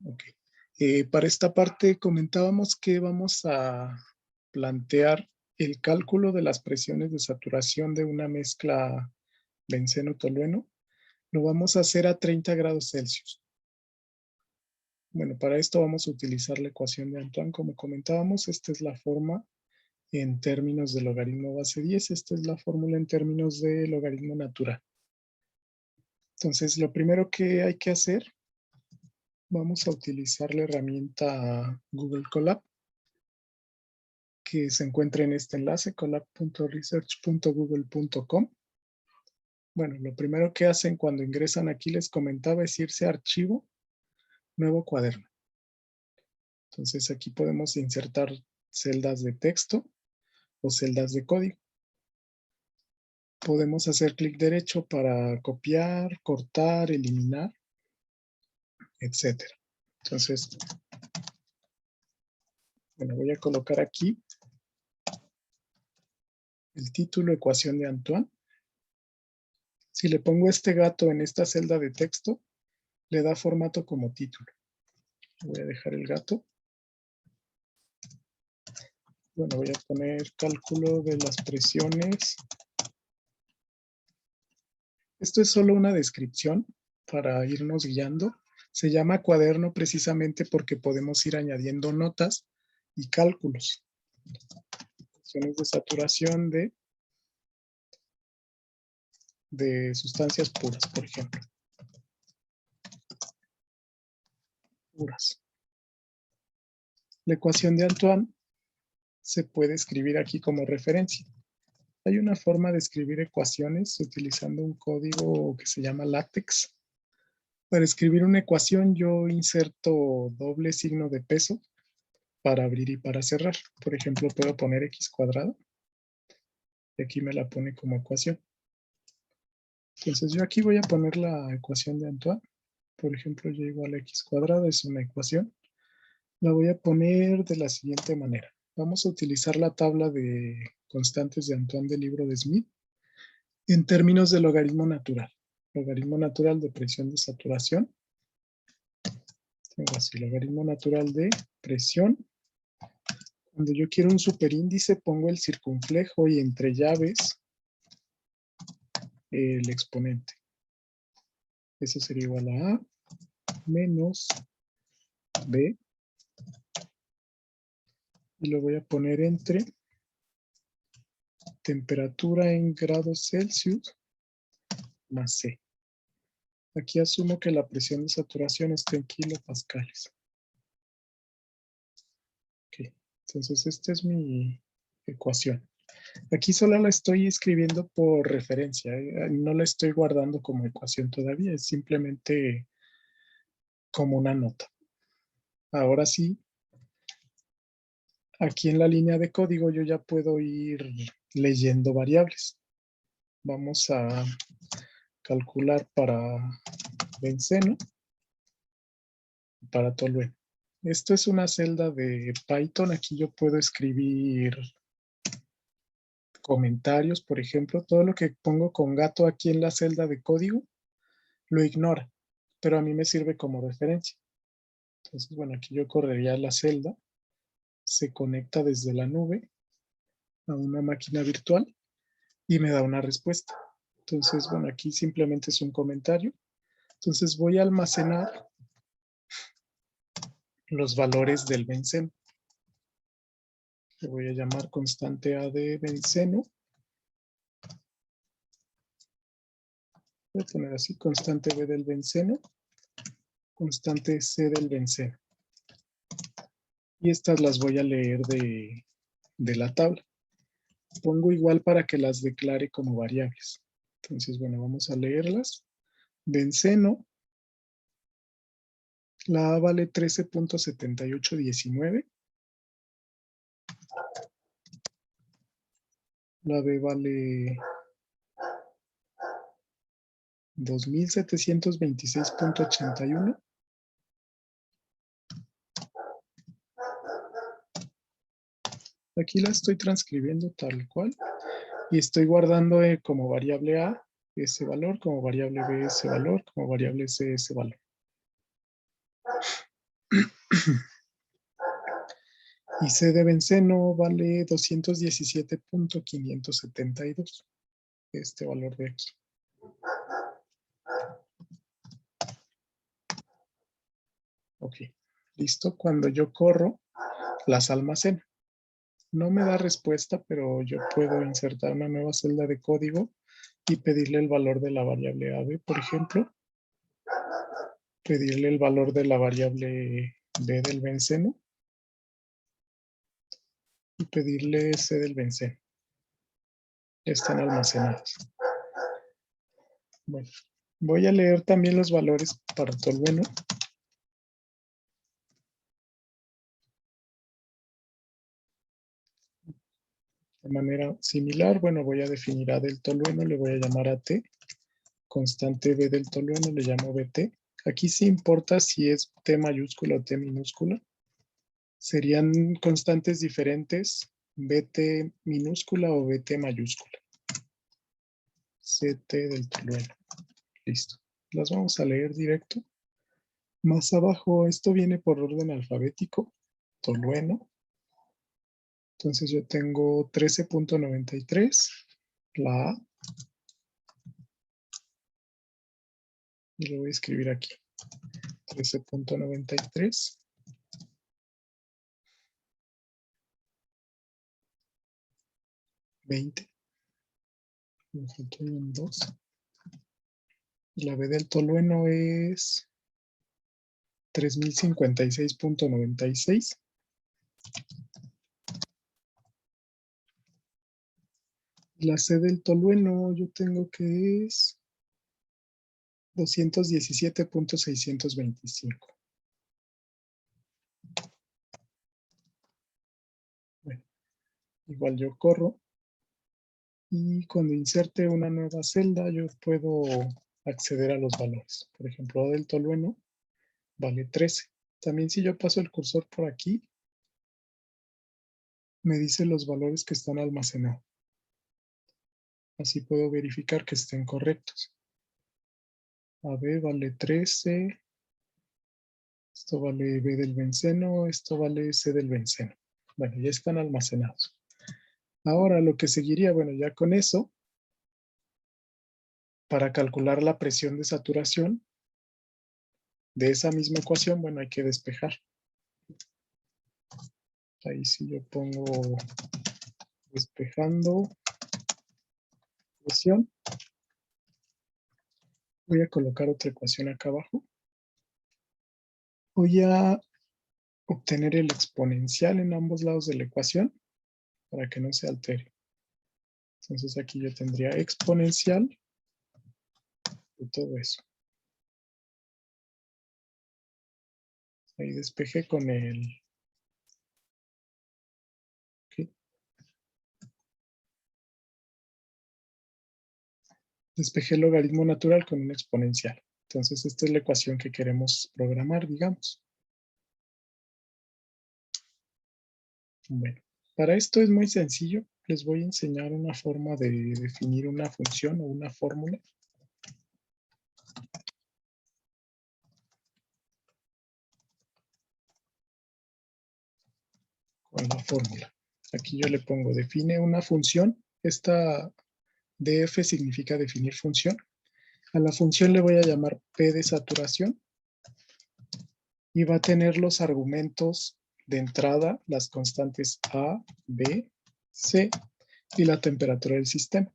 Ok. Para esta parte comentábamos que vamos a plantear el cálculo de las presiones de saturación de una mezcla benceno-tolueno. Lo vamos a hacer a 30 grados Celsius. Bueno, para esto vamos a utilizar la ecuación de Antoine. Como comentábamos, esta es la forma en términos de logaritmo base 10. Esta es la fórmula en términos de logaritmo natural. Entonces, lo primero que hay que hacer, vamos a utilizar la herramienta Google Colab, que se encuentra en este enlace, colab.research.google.com. Bueno, lo primero que hacen cuando ingresan aquí, les comentaba, es irse a Archivo, Nuevo Cuaderno. Entonces aquí podemos insertar celdas de texto o celdas de código. Podemos hacer clic derecho para copiar, cortar, eliminar, etc. Entonces, bueno, voy a colocar aquí el título, ecuación de Antoine. Si le pongo este gato en esta celda de texto, le da formato como título. Voy a dejar el gato. Bueno, voy a poner cálculo de las presiones. Esto es solo una descripción para irnos guiando. Se llama cuaderno precisamente porque podemos ir añadiendo notas y cálculos. Presiones de saturación de sustancias puras, por ejemplo. Puras. La ecuación de Antoine se puede escribir aquí como referencia. Hay una forma de escribir ecuaciones utilizando un código que se llama LaTeX. Para escribir una ecuación yo inserto doble signo de peso para abrir y para cerrar. Por ejemplo, puedo poner x cuadrado y aquí me la pone como ecuación. Entonces yo aquí voy a poner la ecuación de Antoine. Por ejemplo, y igual a x cuadrado es una ecuación. La voy a poner de la siguiente manera. Vamos a utilizar la tabla de constantes de Antoine del libro de Smith en términos de logaritmo natural. Logaritmo natural de presión de saturación. Tengo así, logaritmo natural de presión. Cuando yo quiero un superíndice, pongo el circunflejo y entre llaves el exponente. Eso sería igual a A menos B. Y lo voy a poner entre temperatura en grados Celsius más C. Aquí asumo que la presión de saturación está en kilopascales. Ok, entonces esta es mi ecuación. Aquí solo la estoy escribiendo por referencia, no la estoy guardando como ecuación todavía, es simplemente como una nota. Ahora sí, aquí en la línea de código yo ya puedo ir leyendo variables. Vamos a calcular para benceno y para tolueno. Esto es una celda de Python. Aquí yo puedo escribir comentarios, por ejemplo. Todo lo que pongo con gato aquí en la celda de código lo ignora, pero a mí me sirve como referencia. Entonces, bueno, aquí yo correría la celda. Se conecta desde la nube a una máquina virtual y me da una respuesta. Entonces, bueno, aquí simplemente es un comentario. Entonces voy a almacenar los valores del benceno. Le voy a llamar constante A de benceno. Voy a poner así, constante B del benceno, constante C del benceno. Y estas las voy a leer de la tabla. Pongo igual para que las declare como variables. Entonces, bueno, vamos a leerlas. Benceno, la A vale 13.7819. La B vale 2726.81. Aquí la estoy transcribiendo tal cual y estoy guardando como variable A ese valor, como variable B ese valor, como variable C ese valor. Y C de benceno vale 217.572. Este valor de aquí. Ok, listo. Cuando yo corro, las almacena. No me da respuesta, pero yo puedo insertar una nueva celda de código y pedirle el valor de la variable AB, por ejemplo. Pedirle el valor de la variable B del benceno. Y pedirle C del benceno. Ya están almacenados. Bueno, voy a leer también los valores para tolueno. De manera similar, bueno, voy a definir A del tolueno, le voy a llamar AT. Constante B del tolueno le llamo BT. Aquí sí importa si es T mayúscula o T minúscula. Serían constantes diferentes, BT minúscula o BT mayúscula. CT del tolueno. Listo. Las vamos a leer directo. Más abajo, esto viene por orden alfabético. Tolueno. Entonces yo tengo 13.93, la A. Y lo voy a escribir aquí. 13.93. Me faltó un 2. Y la B del tolueno es 3056.96. La C del tolueno yo tengo que es 217.625. Bueno, igual yo corro. Y cuando inserte una nueva celda, yo puedo acceder a los valores. Por ejemplo, A del tolueno vale 13. También si yo paso el cursor por aquí, me dice los valores que están almacenados. Así puedo verificar que estén correctos. AB vale 13. Esto vale B del benceno. Esto vale C del benceno. Bueno, ya están almacenados. Ahora lo que seguiría, bueno, ya con eso, para calcular la presión de saturación de esa misma ecuación, bueno, hay que despejar. Ahí sí yo pongo despejando ecuación. Voy a colocar otra ecuación acá abajo. Voy a obtener el exponencial en ambos lados de la ecuación para que no se altere. Entonces aquí yo tendría exponencial de todo eso. Ahí despejé con el... Okay. Despejé el logaritmo natural con un exponencial. Entonces esta es la ecuación que queremos programar, digamos. Bueno, para esto es muy sencillo. Les voy a enseñar una forma de definir una función o una fórmula. Con la fórmula. Aquí yo le pongo define una función. Esta df significa definir función. A la función le voy a llamar P de saturación y va a tener los argumentos de entrada, las constantes A, B, C y la temperatura del sistema.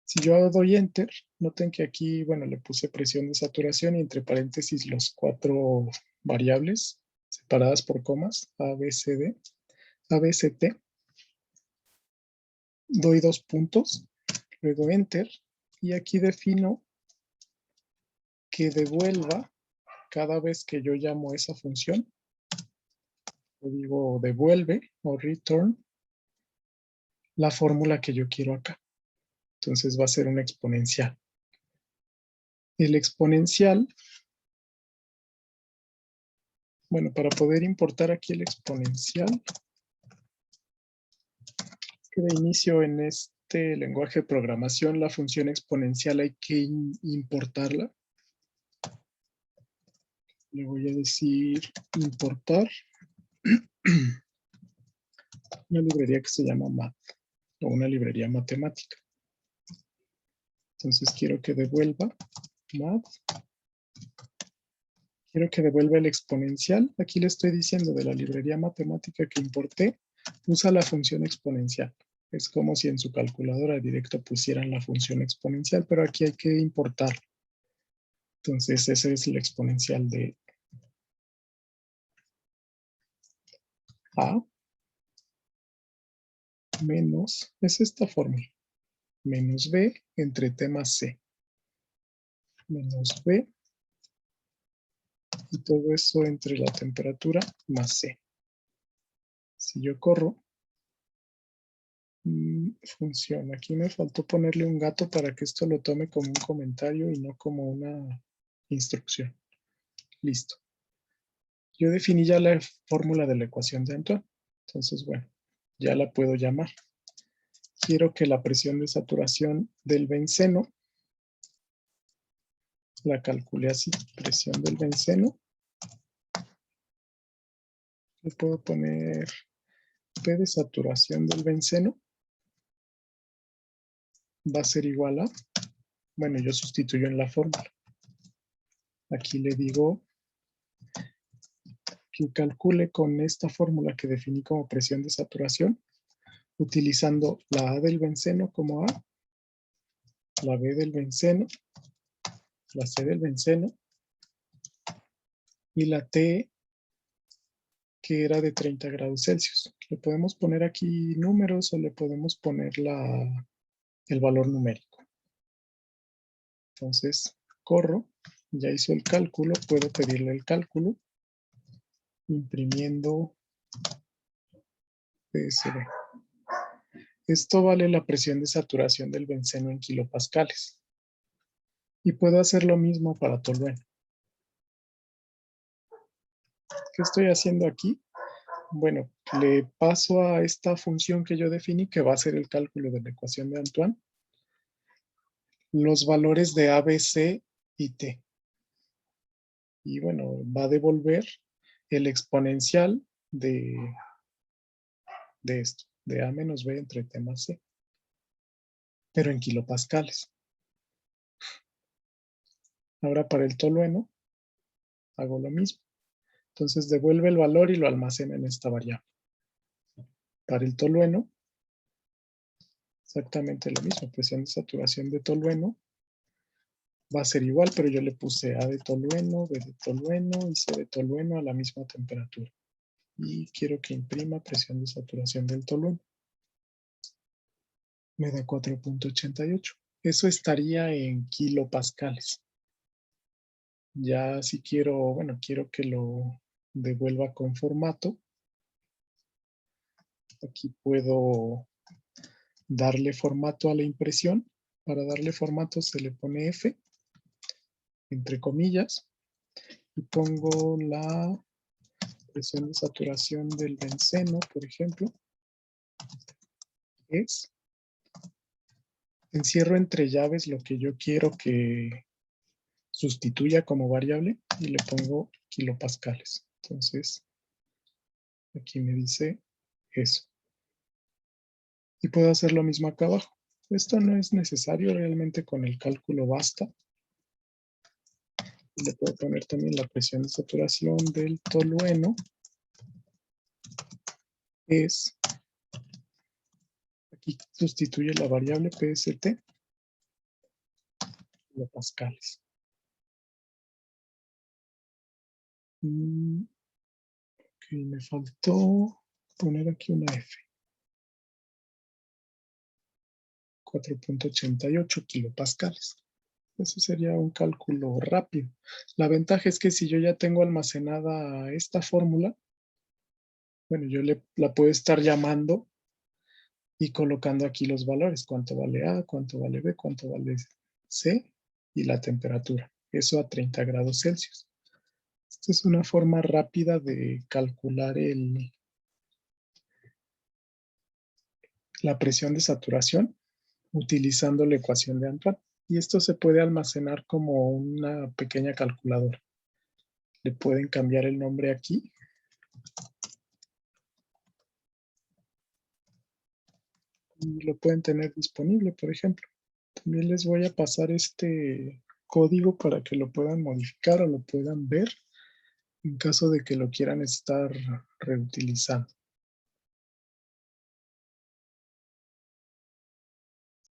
Si yo doy Enter, noten que aquí, bueno, le puse presión de saturación y entre paréntesis los 4 variables separadas por comas, A, B, C, D, A, B, C, T. Doy 2 puntos, luego Enter y aquí defino que devuelva cada vez que yo llamo esa función. Le digo devuelve o return la fórmula que yo quiero acá. Entonces va a ser un exponencial. El exponencial, bueno, para poder importar aquí el exponencial, que de inicio en este lenguaje de programación, la función exponencial hay que importarla. Le voy a decir importar una librería que se llama Math o una librería matemática. Entonces quiero que devuelva Math. Quiero que devuelva el exponencial. Aquí le estoy diciendo de la librería matemática que importé, usa la función exponencial. Es como si en su calculadora directo pusieran la función exponencial, pero aquí hay que importar. Entonces ese es el exponencial de A menos, es esta fórmula, menos B entre T más C. Menos B y todo eso entre la temperatura más C. Si yo corro, funciona. Aquí me faltó ponerle un gato para que esto lo tome como un comentario y no como una instrucción. Listo. Yo definí ya la fórmula de la ecuación de Antoine. Entonces, bueno, ya la puedo llamar. Quiero que la presión de saturación del benceno, la calcule así, presión del benceno. Le puedo poner P de saturación del benceno. Va a ser igual a, bueno, yo sustituyo en la fórmula. Aquí le digo que calcule con esta fórmula que definí como presión de saturación, utilizando la A del benceno como A, la B del benceno, la C del benceno y la T que era de 30 grados Celsius. Le podemos poner aquí números o le podemos poner el valor numérico. Entonces, corro, ya hizo el cálculo, puedo pedirle el cálculo imprimiendo PSB. Esto vale la presión de saturación del benceno en kilopascales. Y puedo hacer lo mismo para tolueno. ¿Qué estoy haciendo aquí? Bueno, le paso a esta función que yo definí, que va a ser el cálculo de la ecuación de Antoine, los valores de A, B, C y T. Y bueno, va a devolver el exponencial de esto, de A menos B entre T más C, pero en kilopascales. Ahora para el tolueno, hago lo mismo. Entonces devuelve el valor y lo almacena en esta variable. Para el tolueno, exactamente lo mismo. Presión de saturación de tolueno va a ser igual, pero yo le puse A de tolueno, B de tolueno y C de tolueno a la misma temperatura. Y quiero que imprima presión de saturación del tolueno. Me da 4.88. Eso estaría en kilopascales. Ya si quiero, bueno, quiero que lo devuelva con formato. Aquí puedo darle formato a la impresión. Para darle formato se le pone F, entre comillas, y pongo la presión de saturación del benceno, por ejemplo, es, encierro entre llaves lo que yo quiero que sustituya como variable y le pongo kilopascales. Entonces, aquí me dice eso. Y puedo hacer lo mismo acá abajo. Esto no es necesario, realmente con el cálculo basta. Y le puedo poner también la presión de saturación del tolueno. Es, aquí sustituye la variable PST, kilopascales. Ok, me faltó poner aquí una F. 4.88 kilopascales. Eso sería un cálculo rápido. La ventaja es que si yo ya tengo almacenada esta fórmula, bueno, yo la puedo estar llamando y colocando aquí los valores. Cuánto vale A, cuánto vale B, cuánto vale C y la temperatura. Eso a 30 grados Celsius. Esta es una forma rápida de calcular la presión de saturación utilizando la ecuación de Antoine. Y esto se puede almacenar como una pequeña calculadora. le pueden cambiar el nombre aquí. Y lo pueden tener disponible, por ejemplo. También les voy a pasar este código para que lo puedan modificar o lo puedan ver en caso de que lo quieran estar reutilizando.